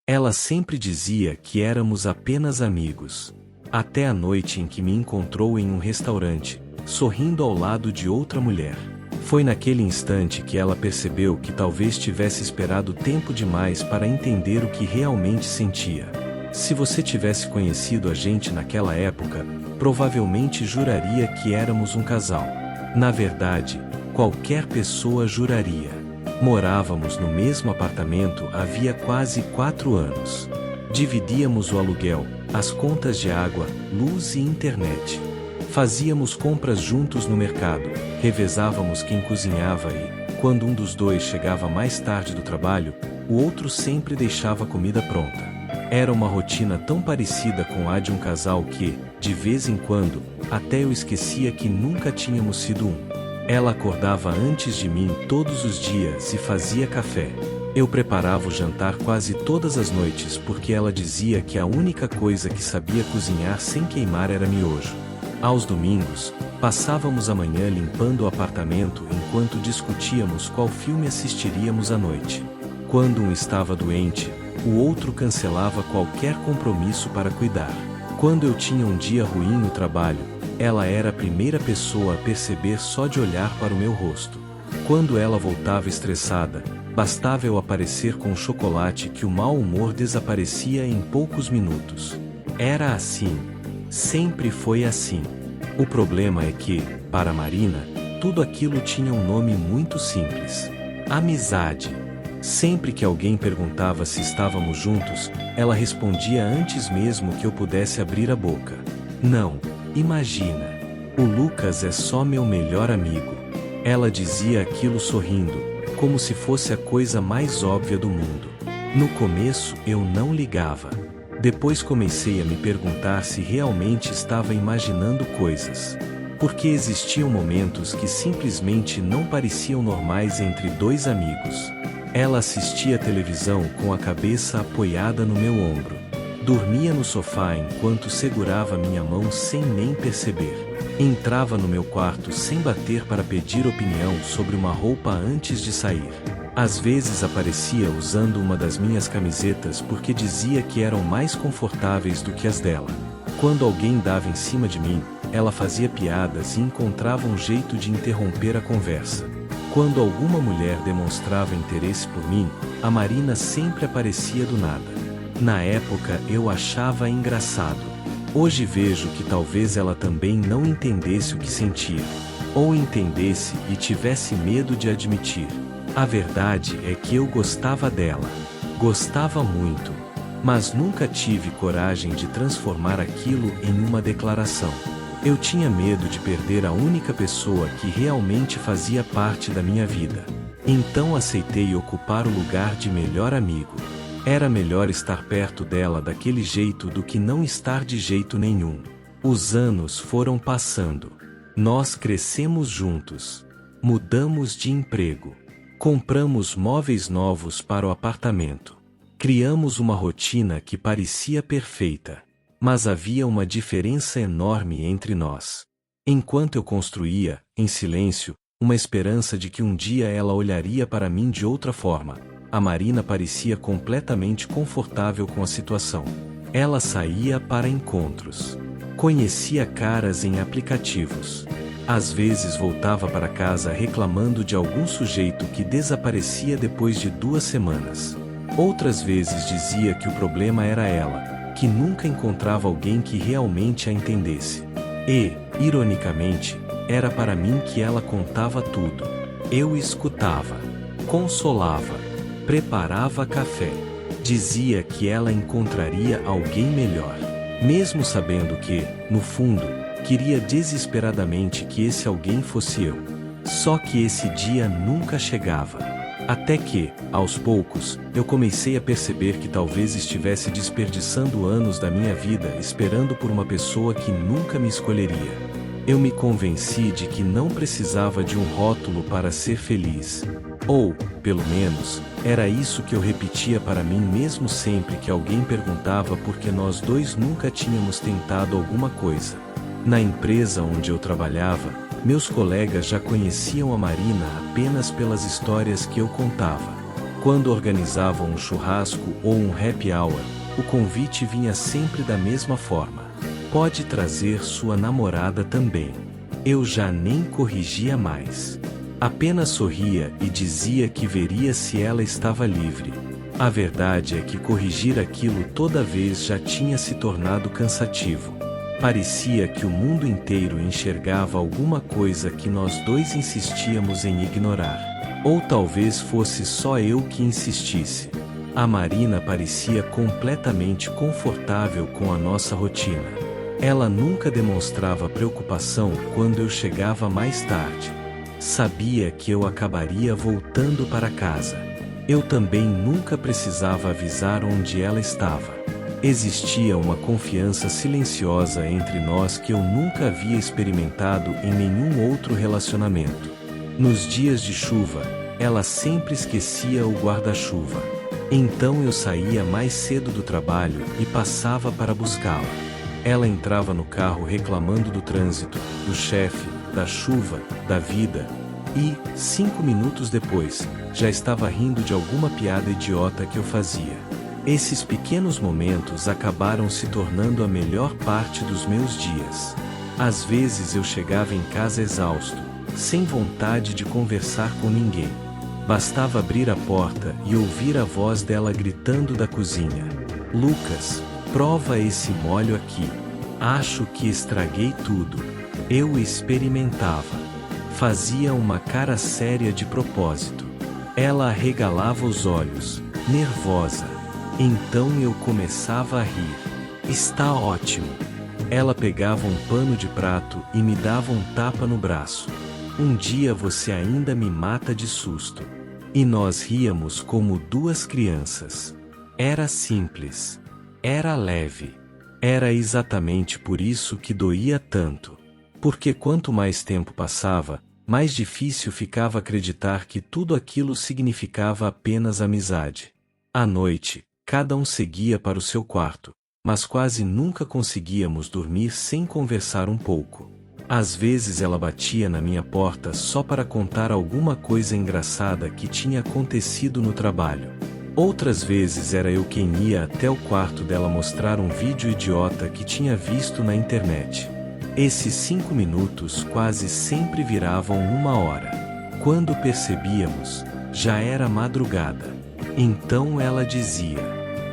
Ela sempre dizia que éramos apenas amigos. Até a noite em que me encontrou em um restaurante, sorrindo ao lado de outra mulher. Foi naquele instante que ela percebeu que talvez tivesse esperado tempo demais para entender o que realmente sentia. Se você tivesse conhecido a gente naquela época, provavelmente juraria que éramos um casal. Na verdade, qualquer pessoa juraria. Morávamos no mesmo apartamento havia quase 4 anos. Dividíamos o aluguel, as contas de água, luz e internet. Fazíamos compras juntos no mercado, revezávamos quem cozinhava e, quando um dos dois chegava mais tarde do trabalho, o outro sempre deixava a comida pronta. Era uma rotina tão parecida com a de um casal que, de vez em quando, até eu esquecia que nunca tínhamos sido um. Ela acordava antes de mim todos os dias e fazia café. Eu preparava o jantar quase todas as noites porque ela dizia que a única coisa que sabia cozinhar sem queimar era miojo. Aos domingos, passávamos a manhã limpando o apartamento enquanto discutíamos qual filme assistiríamos à noite. Quando um estava doente, o outro cancelava qualquer compromisso para cuidar. Quando eu tinha um dia ruim no trabalho, ela era a primeira pessoa a perceber só de olhar para o meu rosto. Quando ela voltava estressada, bastava eu aparecer com chocolate que o mau humor desaparecia em poucos minutos. Era assim. Sempre foi assim. O problema é que, para Marina, tudo aquilo tinha um nome muito simples: amizade. Sempre que alguém perguntava se estávamos juntos, ela respondia antes mesmo que eu pudesse abrir a boca: não, imagina. O Lucas é só meu melhor amigo. Ela dizia aquilo sorrindo, como se fosse a coisa mais óbvia do mundo. No começo eu não ligava. Depois comecei a me perguntar se realmente estava imaginando coisas. Porque existiam momentos que simplesmente não pareciam normais entre dois amigos. Ela assistia televisão com a cabeça apoiada no meu ombro. Dormia no sofá enquanto segurava minha mão sem nem perceber. Entrava no meu quarto sem bater para pedir opinião sobre uma roupa antes de sair. Às vezes aparecia usando uma das minhas camisetas porque dizia que eram mais confortáveis do que as dela. Quando alguém dava em cima de mim, ela fazia piadas e encontrava um jeito de interromper a conversa. Quando alguma mulher demonstrava interesse por mim, a Marina sempre aparecia do nada. Na época eu achava engraçado. Hoje vejo que talvez ela também não entendesse o que sentia. Ou entendesse e tivesse medo de admitir. A verdade é que eu gostava dela. Gostava muito. Mas nunca tive coragem de transformar aquilo em uma declaração. Eu tinha medo de perder a única pessoa que realmente fazia parte da minha vida. Então aceitei ocupar o lugar de melhor amigo. Era melhor estar perto dela daquele jeito do que não estar de jeito nenhum. Os anos foram passando. Nós crescemos juntos. Mudamos de emprego. Compramos móveis novos para o apartamento. Criamos uma rotina que parecia perfeita. Mas havia uma diferença enorme entre nós. Enquanto eu construía, em silêncio, uma esperança de que um dia ela olharia para mim de outra forma, a Marina parecia completamente confortável com a situação. Ela saía para encontros. Conhecia caras em aplicativos. Às vezes voltava para casa reclamando de algum sujeito que desaparecia depois de 2 semanas. Outras vezes dizia que o problema era ela, que nunca encontrava alguém que realmente a entendesse. E, ironicamente, era para mim que ela contava tudo. Eu escutava, consolava, preparava café. Dizia que ela encontraria alguém melhor. Mesmo sabendo que, no fundo, queria desesperadamente que esse alguém fosse eu. Só que esse dia nunca chegava. Até que, aos poucos, eu comecei a perceber que talvez estivesse desperdiçando anos da minha vida esperando por uma pessoa que nunca me escolheria. Eu me convenci de que não precisava de um rótulo para ser feliz. Ou, pelo menos, era isso que eu repetia para mim mesmo sempre que alguém perguntava por que nós dois nunca tínhamos tentado alguma coisa. Na empresa onde eu trabalhava, meus colegas já conheciam a Marina apenas pelas histórias que eu contava. Quando organizavam um churrasco ou um happy hour, o convite vinha sempre da mesma forma. Pode trazer sua namorada também. Eu já nem corrigia mais. Apenas sorria e dizia que veria se ela estava livre. A verdade é que corrigir aquilo toda vez já tinha se tornado cansativo. Parecia que o mundo inteiro enxergava alguma coisa que nós dois insistíamos em ignorar. Ou talvez fosse só eu que insistisse. A Marina parecia completamente confortável com a nossa rotina. Ela nunca demonstrava preocupação quando eu chegava mais tarde. Sabia que eu acabaria voltando para casa. Eu também nunca precisava avisar onde ela estava. Existia uma confiança silenciosa entre nós que eu nunca havia experimentado em nenhum outro relacionamento. Nos dias de chuva, ela sempre esquecia o guarda-chuva. Então eu saía mais cedo do trabalho e passava para buscá-la. Ela entrava no carro reclamando do trânsito, do chefe, da chuva, da vida. E, 5 minutos depois, já estava rindo de alguma piada idiota que eu fazia. Esses pequenos momentos acabaram se tornando a melhor parte dos meus dias. Às vezes eu chegava em casa exausto, sem vontade de conversar com ninguém. Bastava abrir a porta e ouvir a voz dela gritando da cozinha: "Lucas, prova esse molho aqui. Acho que estraguei tudo." Eu experimentava. Fazia uma cara séria de propósito. Ela arregalava os olhos, nervosa. Então eu começava a rir. "Está ótimo." Ela pegava um pano de prato e me dava um tapa no braço. "Um dia você ainda me mata de susto." E nós ríamos como duas crianças. Era simples. Era leve. Era exatamente por isso que doía tanto. Porque quanto mais tempo passava, mais difícil ficava acreditar que tudo aquilo significava apenas amizade. À noite, cada um seguia para o seu quarto, mas quase nunca conseguíamos dormir sem conversar um pouco. Às vezes ela batia na minha porta só para contar alguma coisa engraçada que tinha acontecido no trabalho. Outras vezes era eu quem ia até o quarto dela mostrar um vídeo idiota que tinha visto na internet. Esses 5 minutos quase sempre viravam 1 hora. Quando percebíamos, já era madrugada. Então ela dizia: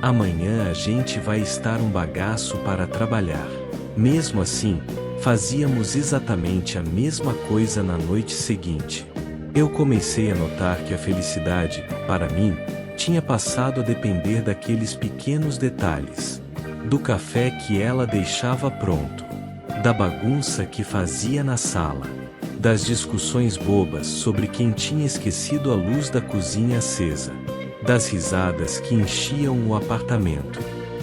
"Amanhã a gente vai estar um bagaço para trabalhar." Mesmo assim, fazíamos exatamente a mesma coisa na noite seguinte. Eu comecei a notar que a felicidade, para mim, tinha passado a depender daqueles pequenos detalhes. Do café que ela deixava pronto. Da bagunça que fazia na sala. Das discussões bobas sobre quem tinha esquecido a luz da cozinha acesa. Das risadas que enchiam o apartamento.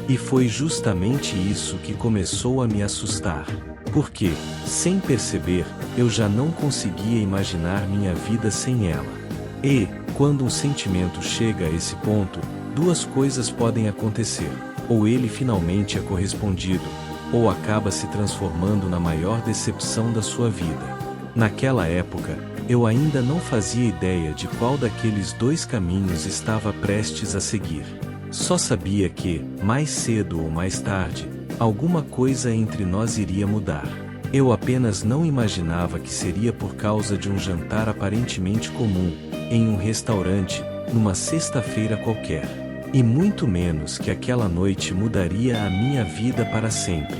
E foi justamente isso que começou a me assustar. Porque, sem perceber, eu já não conseguia imaginar minha vida sem ela. E, quando um sentimento chega a esse ponto, 2 coisas podem acontecer. Ou ele finalmente é correspondido, ou acaba se transformando na maior decepção da sua vida. Naquela época, eu ainda não fazia ideia de qual daqueles 2 caminhos estava prestes a seguir. Só sabia que, mais cedo ou mais tarde, alguma coisa entre nós iria mudar. Eu apenas não imaginava que seria por causa de um jantar aparentemente comum, em um restaurante, numa sexta-feira qualquer. E muito menos que aquela noite mudaria a minha vida para sempre.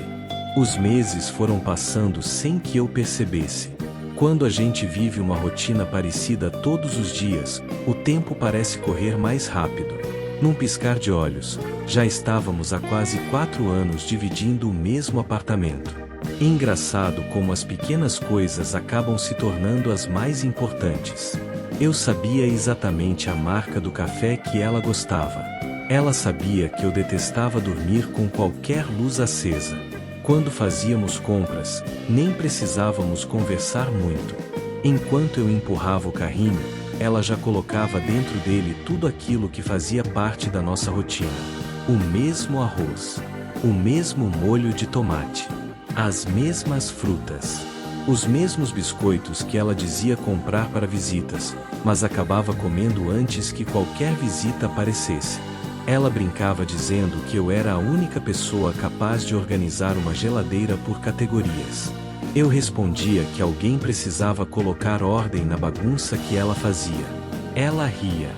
Os meses foram passando sem que eu percebesse. Quando a gente vive uma rotina parecida todos os dias, o tempo parece correr mais rápido. Num piscar de olhos, já estávamos há quase 4 anos dividindo o mesmo apartamento. Engraçado como as pequenas coisas acabam se tornando as mais importantes. Eu sabia exatamente a marca do café que ela gostava. Ela sabia que eu detestava dormir com qualquer luz acesa. Quando fazíamos compras, nem precisávamos conversar muito. Enquanto eu empurrava o carrinho, ela já colocava dentro dele tudo aquilo que fazia parte da nossa rotina. O mesmo arroz, o mesmo molho de tomate, as mesmas frutas, Os mesmos biscoitos que ela dizia comprar para visitas, mas acabava comendo antes que qualquer visita aparecesse. Ela brincava dizendo que eu era a única pessoa capaz de organizar uma geladeira por categorias. Eu respondia que alguém precisava colocar ordem na bagunça que ela fazia. Ela ria.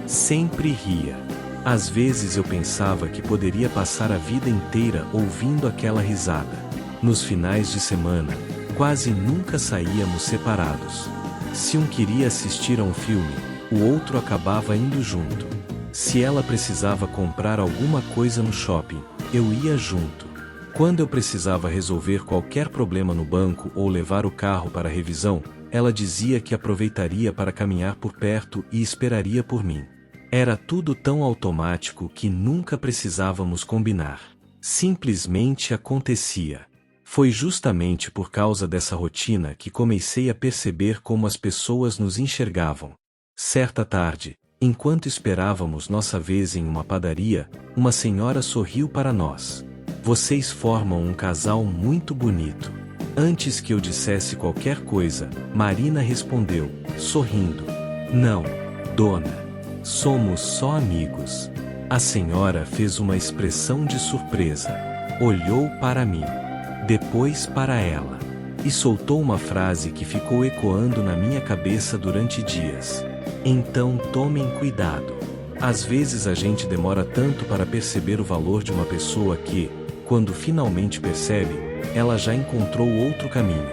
Sempre ria. Às vezes eu pensava que poderia passar a vida inteira ouvindo aquela risada. Nos finais de semana, quase nunca saíamos separados. Se um queria assistir a um filme, o outro acabava indo junto. Se ela precisava comprar alguma coisa no shopping, eu ia junto. Quando eu precisava resolver qualquer problema no banco ou levar o carro para revisão, ela dizia que aproveitaria para caminhar por perto e esperaria por mim. Era tudo tão automático que nunca precisávamos combinar. Simplesmente acontecia. Foi justamente por causa dessa rotina que comecei a perceber como as pessoas nos enxergavam. Certa tarde, enquanto esperávamos nossa vez em uma padaria, uma senhora sorriu para nós. Vocês formam um casal muito bonito. Antes que eu dissesse qualquer coisa, Marina respondeu, sorrindo. Não, dona. Somos só amigos. A senhora fez uma expressão de surpresa. Olhou para mim. Depois para ela. E soltou uma frase que ficou ecoando na minha cabeça durante dias. Então tomem cuidado. Às vezes a gente demora tanto para perceber o valor de uma pessoa que, quando finalmente percebe, ela já encontrou outro caminho.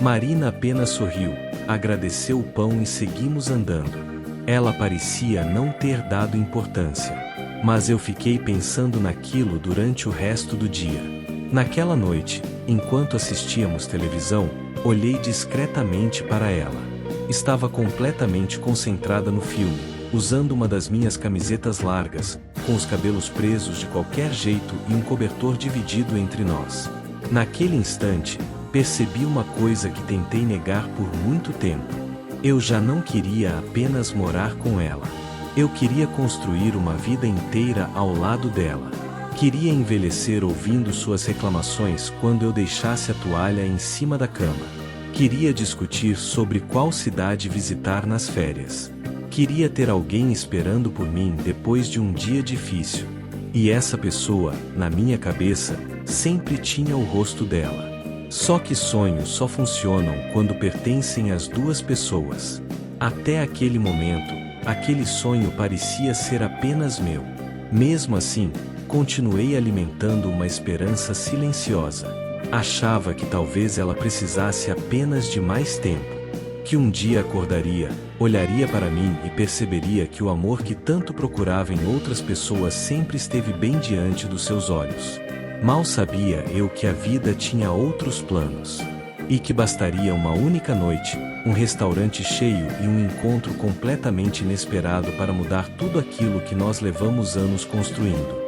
Marina apenas sorriu, agradeceu o pão e seguimos andando. Ela parecia não ter dado importância. Mas eu fiquei pensando naquilo durante o resto do dia. Naquela noite, enquanto assistíamos televisão, olhei discretamente para ela. Estava completamente concentrada no filme, usando uma das minhas camisetas largas, com os cabelos presos de qualquer jeito e um cobertor dividido entre nós. Naquele instante, percebi uma coisa que tentei negar por muito tempo. Eu já não queria apenas morar com ela. Eu queria construir uma vida inteira ao lado dela. Queria envelhecer ouvindo suas reclamações quando eu deixasse a toalha em cima da cama. Queria discutir sobre qual cidade visitar nas férias. Queria ter alguém esperando por mim depois de um dia difícil. E essa pessoa, na minha cabeça, sempre tinha o rosto dela. Só que sonhos só funcionam quando pertencem às duas pessoas. Até aquele momento, aquele sonho parecia ser apenas meu. Mesmo assim, continuei alimentando uma esperança silenciosa. Achava que talvez ela precisasse apenas de mais tempo. Que um dia acordaria, olharia para mim e perceberia que o amor que tanto procurava em outras pessoas sempre esteve bem diante dos seus olhos. Mal sabia eu que a vida tinha outros planos. E que bastaria uma única noite, um restaurante cheio e um encontro completamente inesperado para mudar tudo aquilo que nós levamos anos construindo.